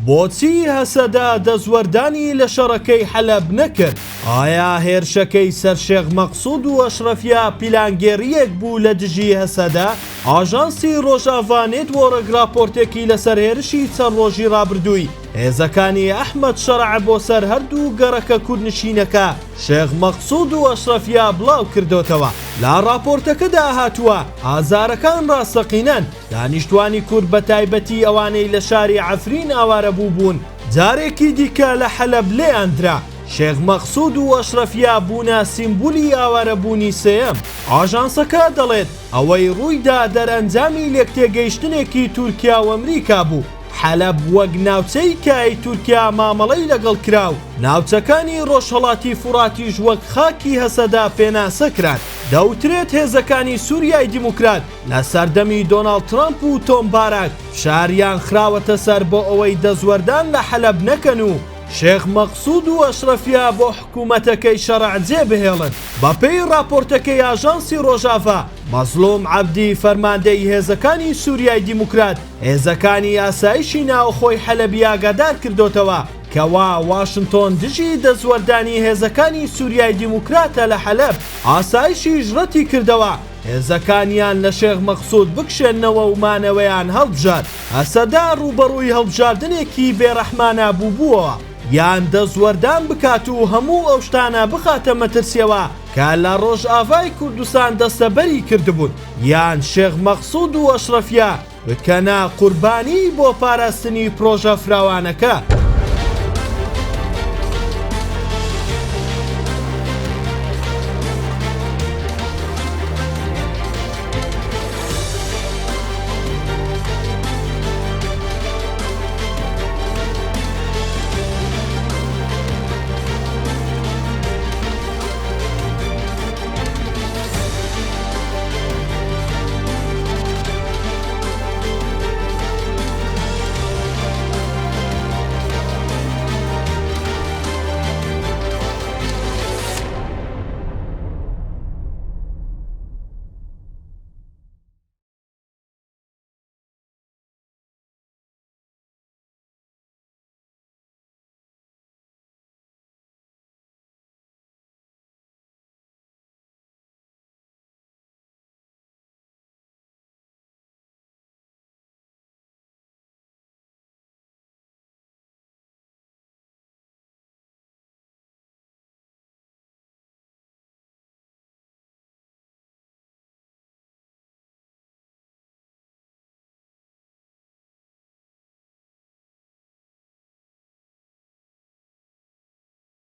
بۆچی هەسەدا دەزوەردانی لە شەڕەکەی حەلەب نەکرد؟ ئایا هێرشەکەی سەر شێخ مەقسوود و ئەشرەفیا پیلانگێریەک بوو لە دژی هەسەدا؟ ئاژانسی ڕۆژاڤا نێتوۆرک راپۆرتێکی لەسەر هێرشی چەند ڕۆژی ڕابردووی هێزەکانی ئەحمەد شەرع بۆ سەر هەردوو گەڕەکە کوردنشینەکە شێخ مەقسوود و ئەشرەفیا بڵاو کردوتەوە. لە راپۆرتەکەدا هاتووە ئازارەکان ڕاستەقینەن، دانیشتوانی کورد بە تایبەتی ئەوانەی لە شاری عەفرین ئاوارە بوون جارێکی دیکە لە حەلەب لێیاندرا. شێخ مەقسوود و ئەشرەفیا بوونە سیمبولی ئاوارەبوونی سێەم. ئاژانسەکە دەڵێت ئەوەی ڕوویدا دەرئەنجامی لێکتێگەیشتنێکی تورکیا و ئەمریکا بوو. حەلەب وەک ناوچەی کای تورکیا مامەڵەی لەگەڵ کراو، ناوچەکانی ڕۆژهەڵاتی فوراتیش وەک خاکی هەسەدا پێناسەکران. دەوترێت هێزەکانی سووریای دیموکرات لە سەردەمی دۆناڵد ترامپ و تۆم باراک شاریان خراوەتە سەر بۆ ئەوەی دەزوەردان لە حەلەب نەکەن و شێخ مەقسوود و ئەشرەفیا بۆ حکوومەتەکەی شەرع جێبهێڵن. بەپێی راپۆرتەکەی ئاژانسی ڕۆژاڤا، مەزلوم عەبدی فەرماندەی هێزەکانی سووریای دیموکرات هێزەکانی ئاسایشی ناوخۆی حەلەبی ئاگادار کردوتەوە کەوا واشنتۆن دژی دەزوەردانی هێزەکانی سووریای دیموکراتە لە حەلەب ئاسایشی ژڕەتی کردەوە هێزەکانیان لە شێخ مەقسوود بکشێنەوە و مانەوەیان هەڵبژار. هەسەدا ڕوبەڕووی هەڵبژاردنێکی بێڕەحمانە بووبووەوە، یان دەزوەردان بکات و هەموو ئەو شتانە بخاتە مەترسیەوە کە لە ڕۆژئاڤای کوردستان دەستەبەری کردبوون، یان شێخ مەقسوود و ئەشرەفیا بکەنە قوربانی بۆ پاراستنی پرۆژە فراوانەکە.